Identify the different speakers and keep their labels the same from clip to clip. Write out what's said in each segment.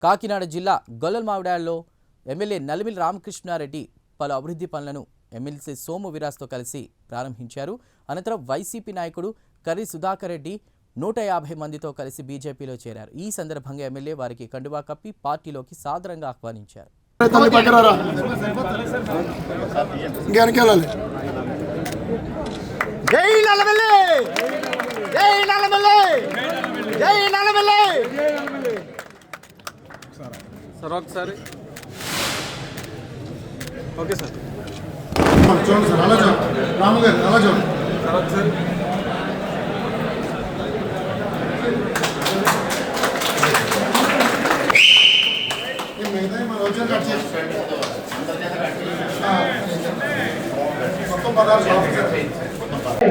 Speaker 1: కాకినాడ జిల్లా గొల్లమావిడాడలో ఎమ్మెల్యే నలిమిలి రామకృష్ణారెడ్డి పలు అభివృద్ధి పనులను ఎమ్మెల్సీ సోము వీరాస్తో కలిసి ప్రారంభించారు. అనంతరం వైసీపీ నాయకుడు కర్రి సుధాకర్ రెడ్డి 150 మందితో కలిసి బీజేపీలో చేరారు. ఈ సందర్భంగా ఎమ్మెల్యే వారికి కండువా కప్పి పార్టీలోకి సాదరంగా ఆహ్వానించారు.
Speaker 2: సార్ ఒకసారి ఓకే సార్
Speaker 3: చూడండి సార్ అలా చూడండి రాము గారు అలా చూడండి
Speaker 2: సార్ ఒకసారి
Speaker 3: మిగతా మన రోజులు కట్ చేసి మొత్తం 16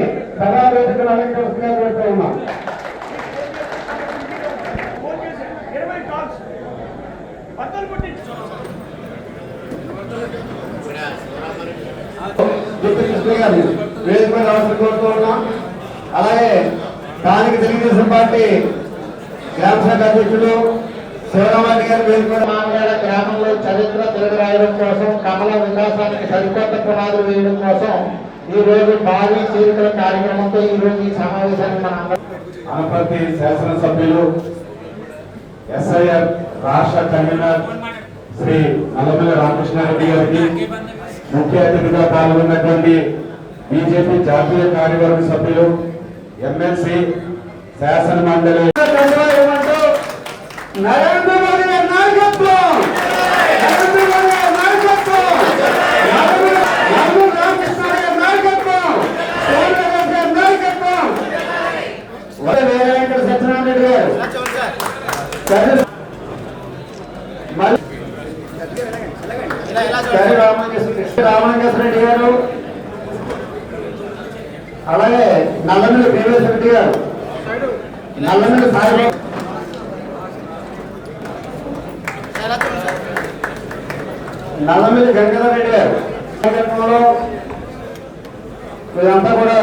Speaker 4: అలాగే స్థానిక తెలుగుదేశం పార్టీ గ్రామ శాఖ అధ్యక్షులు శివరామారెడ్డి గారు వేదికపై మామిడాడ గ్రామంలో చరిత్ర తిరగరాయడం కోసం కమల వికాసానికి సరికొత్త పునాదులు వేయడం కోసం ఈ రోజు భారీ చేరికల కార్యక్రమంతో ఈ రోజు ఈ సమావేశాన్ని మన అనపర్తి శాసనసభ్యులు ఎస్ఐఆర్ రాష్ట్ర కన్వీనర్ శ్రీ నల్లమిల్లి రామకృష్ణారెడ్డి గారికి ముఖ్య అతిథిగా పాల్గొన్నటువంటి బీజేపీ జాతీయ కార్యవర్గ సభ్యులు ఎమ్మెల్సీ శాసన మండలి నరేంద్ర మోదీ గారి నాయకత్వం, నరేంద్ర మోదీ గారి నాయకత్వం, రామకృష్ణ గారి నాయకత్వం, సోనియా గాంధీ గారి నాయకత్వం, వెంకట సత్యనారాయణ రెడ్డి గారు, రామలింగేశ్వర రెడ్డి గారు, అలాగే నల్లమిల్లి ప్రేమేశ్వర రెడ్డి గారు, నల్లమిల్లి సాయిబాబు, నల్లమిల్లి గంగాధర్ రెడ్డి గారు నాయకత్వంలో వీళ్ళంతా కూడా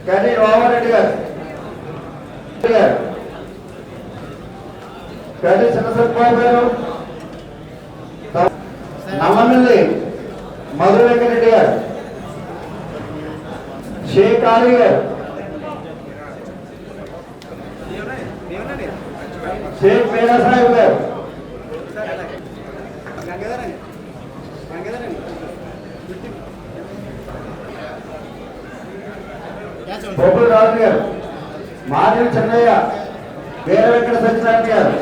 Speaker 4: కర్రీ రామారెడ్డి గారు, కర్రీ చంద్రశేఖర్ గారు, నల్లమిల్లి మధుర వెంకటరెడ్డి గారు, షేక్ అలీ గారు, షేక్ మేరా సాహిబ్ గారు, బొబ్బుల రాజు గారు, మాదిరి చెన్నయ్య, వీర వెంకట సత్యనారాయణ గారు,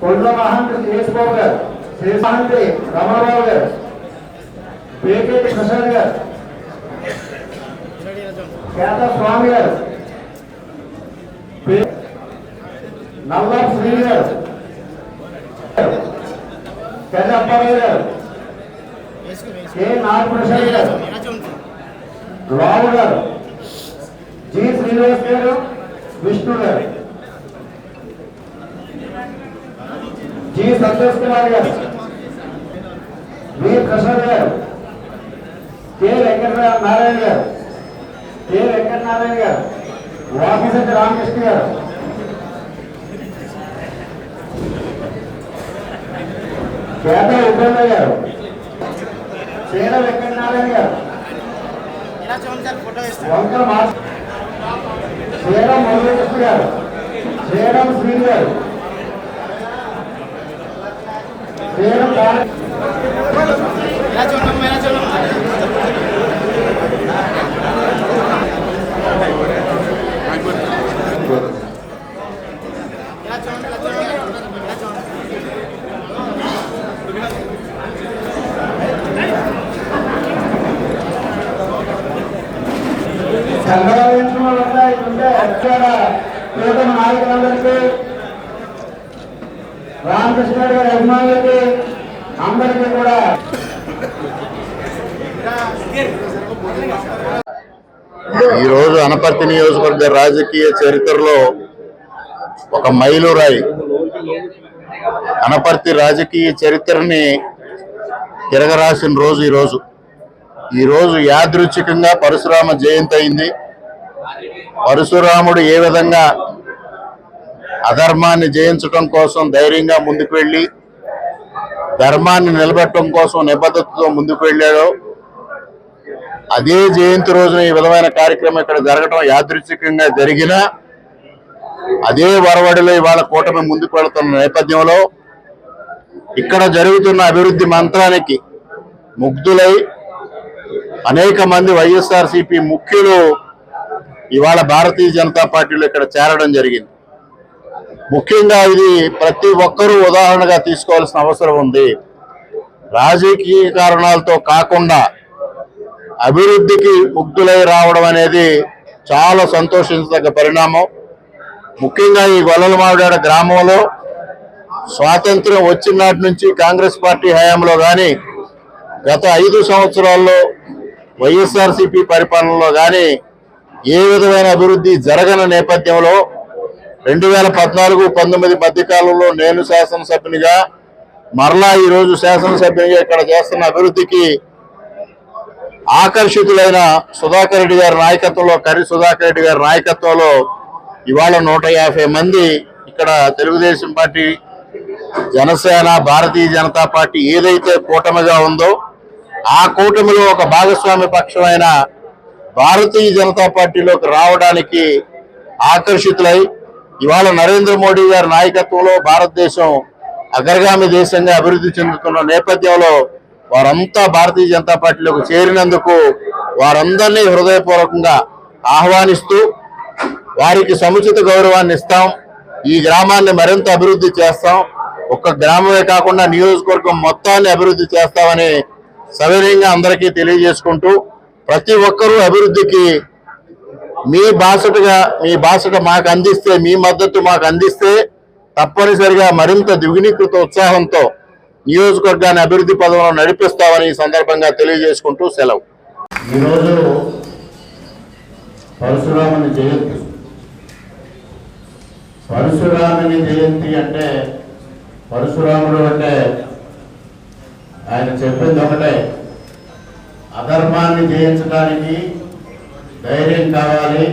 Speaker 4: కొండ మహంతి యేసుబాబు గారు, శ్రీ మహంతి రమణబాబు గారు, పేకేటి ప్రసాద్ గారు, కేత స్వామి గారు, నల్లా శ్రీ గారు, కర్రీ అప్పారావు గారు, కె నాగప్రసాద్ గారు, రావు గారు, జి శ్రీనివాస్ గారు, విష్ణు గారు, జి సంతోష్ కుమార్ గారు, వి ప్రసాద్ గారు, కె వెంకటనారాయణ గారు, కె వెంకటనారాయణ గారు, వాకిశెట్టి రామకృష్ణ గారు, పేద ఉబ్బయ్య గారు, చీర వెంకటనారాయణ గారు, వంకల శ్రీరామ్ మురళీకృష్ణ గారు, శ్రీరామ్ శ్రీ గారు, శ్రీరామ్ నాయకులందరికీ, రామకృష్ణ గారి అభిమానులకి అందరికీ కూడా
Speaker 5: ఈరోజు అనపర్తి నియోజకవర్గ రాజకీయ చరిత్రలో ఒక మైలురాయి అనపర్తి రాజకీయ చరిత్రని తిరగరాసిన రోజు ఈరోజు యాదృచ్ఛికంగా పరశురామ జయంతి అయింది. పరశురాముడు ఏ విధంగా అధర్మాన్ని జయించడం కోసం ధైర్యంగా ముందుకు వెళ్ళి ధర్మాన్ని నిలబెట్టడం కోసం నిబద్ధతతో ముందుకు వెళ్ళాడో అదే జయంతి రోజున ఈ విధమైన కార్యక్రమం ఇక్కడ జరగడం యాదృచ్ఛికంగా జరిగినా అదే వరవడిలో ఇవాళ కూటమి ముందుకు వెళుతున్న నేపథ్యంలో ఇక్కడ జరుగుతున్న అభివృద్ధి మంత్రానికి ముగ్ధులై అనేక మంది వైఎస్ఆర్సీపీ ముఖ్యులు ఇవాళ భారతీయ జనతా పార్టీలో ఇక్కడ చేరడం జరిగింది. ముఖ్యంగా ఇది ప్రతి ఒక్కరూ ఉదాహరణగా తీసుకోవాల్సిన అవసరం ఉంది. రాజకీయ కారణాలతో కాకుండా అభివృద్ధికి ముగ్ధులై రావడం అనేది చాలా సంతోషించదగ్గ పరిణామం. ముఖ్యంగా ఈ గొల్లలమావిడాడ గ్రామంలో స్వాతంత్ర్యం వచ్చిన నాటి నుంచి కాంగ్రెస్ పార్టీ హయాంలో కానీ గత 5 సంవత్సరాల్లో వైఎస్ఆర్సీపీ పరిపాలనలో కానీ ఏ విధమైన అభివృద్ధి జరగని నేపథ్యంలో 2014-19 మధ్యకాలంలో నేను శాసనసభ్యునిగా మరలా ఈరోజు శాసనసభ్యునిగా ఇక్కడ చేస్తున్న అభివృద్ధికి ఆకర్షితులైన సుధాకర్ రెడ్డి గారి నాయకత్వంలో కర్రి సుధాకర్ రెడ్డి గారి నాయకత్వంలో ఇవాళ 150 మంది ఇక్కడ తెలుగుదేశం పార్టీ, జనసేన, భారతీయ జనతా పార్టీ ఏదైతే కూటమిగా ఉందో ఆ కూటమిలో ఒక భాగస్వామ్య పక్షమైన భారతీయ జనతా పార్టీలోకి రావడానికి ఆకర్షితులై ఇవాళ నరేంద్ర మోడీ గారి నాయకత్వంలో భారతదేశం అగ్రగామి దేశంగా అభివృద్ధి చెందుతున్న నేపథ్యంలో వారంతా భారతీయ జనతా పార్టీలోకి చేరినందుకు వారందరినీ హృదయపూర్వకంగా ఆహ్వానిస్తూ వారికి సముచిత గౌరవాన్ని ఇస్తాం. ఈ గ్రామాన్ని మరింత అభివృద్ధి చేస్తాం. ఒక్క గ్రామమే కాకుండా నియోజకవర్గం మొత్తాన్ని అభివృద్ధి చేస్తామని సవినయంగా అందరికీ తెలియజేసుకుంటూ ప్రతి ఒక్కరూ అభివృద్ధికి మీ బాసట మాకు అందిస్తే, మీ మద్దతు మాకు అందిస్తే తప్పనిసరిగా మరింత ద్విగుణీకృత ఉత్సాహంతో నియోజకవర్గాన్ని అభివృద్ధి పదంలో నడిపిస్తామని ఈ సందర్భంగా తెలియజేసుకుంటూ సెలవు.
Speaker 4: ఈరోజు పరశురాముని జయంతి. పరశురాముని జయంతి అంటే పరశురాముడు అంటే ఆయన చెప్పింది ఒకటే, అధర్మాన్ని జయించడానికి ధైర్యం కావాలి,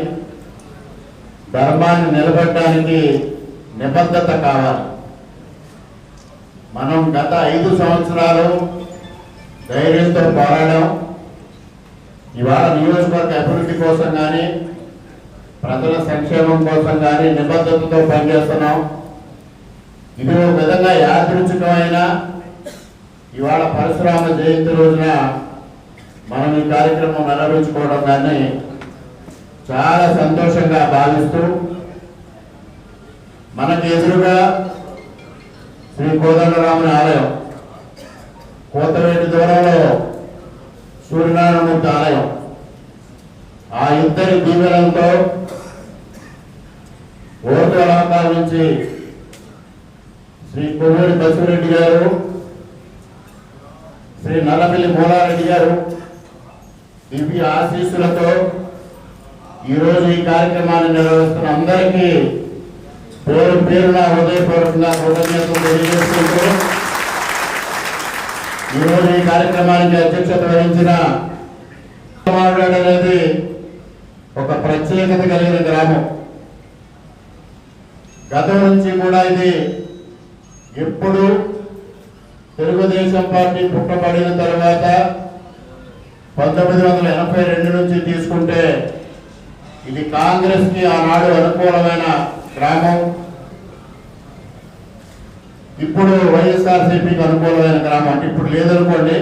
Speaker 4: ధర్మాన్ని నిలబెట్టడానికి నిబద్ధత కావాలి. మనం గత 5 సంవత్సరాలు ధైర్యంతో పోరాడాం. ఇవాళ నియోజకవర్గ అభివృద్ధి కోసం కానీ ప్రజల సంక్షేమం కోసం కానీ నిబద్ధతతో పనిచేస్తున్నాం. ఇది ఒక విధంగా యాదృచ్ఛికమైన ఇవాళ పరశురామ జయంతి రోజున మనం ఈ కార్యక్రమం నెరవేర్చుకోవడం దాన్ని చాలా సంతోషంగా భావిస్తూ మనకి ఎదురుగా శ్రీ కోదండరాముని ఆలయం, కోతవేటి దూరంలో సూర్యనారాయణమూర్తి ఆలయం, ఆ ఇద్దరి దీవెనలతో ఓర్వలాకాల నుంచి శ్రీ కొవ్వూరి బసిరెడ్డి గారు, శ్రీ నల్లపల్లి మూలారెడ్డి గారు దివ్య ఆశీస్సులతో ఈరోజు ఈ కార్యక్రమాన్ని నిర్వహిస్తున్న అందరికీ పేరు పేరున హృదయపూర్వకంగా కృతజ్ఞతలు తెలియజేసుకుంటూ ఈరోజు ఈ కార్యక్రమానికి అధ్యక్షత వహించిన అనేది ఒక ప్రత్యేకత కలిగిన గ్రామం. గతం నుంచి కూడా ఇది ఎప్పుడు తెలుగుదేశం పార్టీ పుట్టబడిన తర్వాత 1982 నుంచి తీసుకుంటే ఇది కాంగ్రెస్ కి ఆనాడు అనుకూలమైన గ్రామం, ఇప్పుడు వైఎస్ఆర్సీపీకి అనుకూలమైన గ్రామం. అంటే ఇప్పుడు లేదనుకోండి,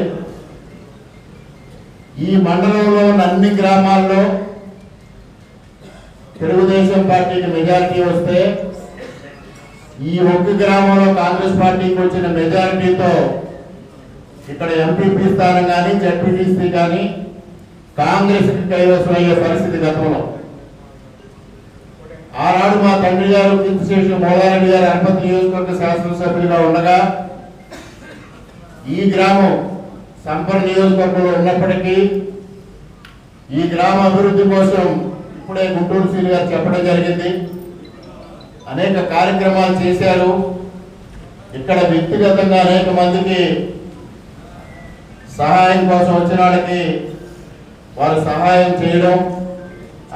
Speaker 4: ఈ మండలంలో అన్ని గ్రామాల్లో తెలుగుదేశం పార్టీకి మెజారిటీ వస్తే ఈ ఒక్క గ్రామంలో కాంగ్రెస్ పార్టీకి వచ్చిన మెజారిటీతో ఇక్కడ ఎంపీపీ స్థానం కానీ జడ్పీటీసీ కానీ కాంగ్రెస్ కి కైవసం అయ్యే పరిస్థితి గతంలో. ఆనాడు మా తండ్రి గారు కీర్తిశేషులు మూలారెడ్డి గారు అనపర్తి నియోజకవర్గ శాసనసభ్యులుగా ఉండగా ఈ గ్రామం సంపర్ నియోజకవర్గంలో ఉన్నప్పటికీ ఈ గ్రామ అభివృద్ధి కోసం ఇప్పుడే గుంటూరు శ్రీ గారు చెప్పడం జరిగింది. అనేక కార్యక్రమాలు చేశారు. ఇక్కడ వ్యక్తిగతంగా అనేక మందికి సహాయం కోసం వచ్చిన వాళ్ళకి వారు సహాయం చేయడం,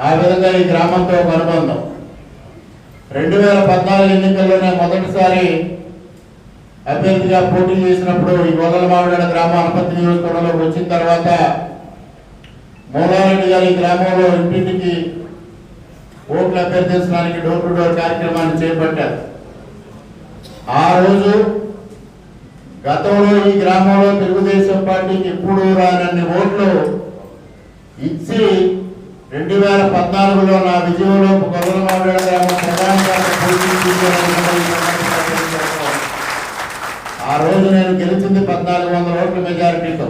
Speaker 4: ఆ విధంగా ఈ గ్రామంతో ఒక అనుబంధం. 2014 ఎన్నికల్లోనే మొదటిసారి అభ్యర్థిగా పోటీ చేసినప్పుడు ఈ గొల్లలమావిడాడ గ్రామ అనపర్తి నియోజకవర్గంలోకి వచ్చిన తర్వాత మూలారెడ్డి గారి గ్రామంలో ఇంటింటికి ఓట్లు అభ్యర్థించడానికి డోర్ టు డోర్ కార్యక్రమాన్ని చేపట్టారు. ఆ రోజు గతంలో ఈ గ్రామంలో తెలుగుదేశం పార్టీకి ఎప్పుడు రానన్ని ఓట్లు ఇచ్చి 2014లో నా విజయంలో గొల్లలమావిడాడ గ్రామం ప్రధానంగా ఆ రోజు నేను గెలిచింది 1400 ఓట్ల మెజారిటీతో.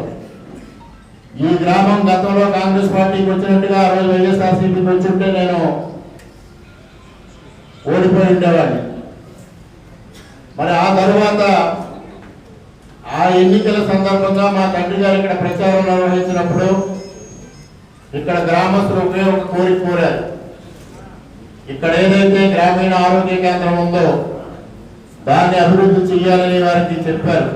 Speaker 4: ఈ గ్రామం గతంలో కాంగ్రెస్ పార్టీకి వచ్చినట్టుగా ఆ రోజు వైఎస్ఆర్సీపీకి వచ్చుంటే నేను ఓడిపోయి ఉండేవాడిని. మరి ఆ తరువాత ఆ ఎన్నికల సందర్భంగా మా తండ్రి గారు ఇక్కడ ప్రచారం నిర్వహించినప్పుడు ఇక్కడ గ్రామస్తులు ఒకే ఒక కోరిక కోరారు. ఇక్కడ ఏదైతే గ్రామీణ ఆరోగ్య కేంద్రం ఉందో దాన్ని అభివృద్ధి చేయాలని వారికి చెప్పారు.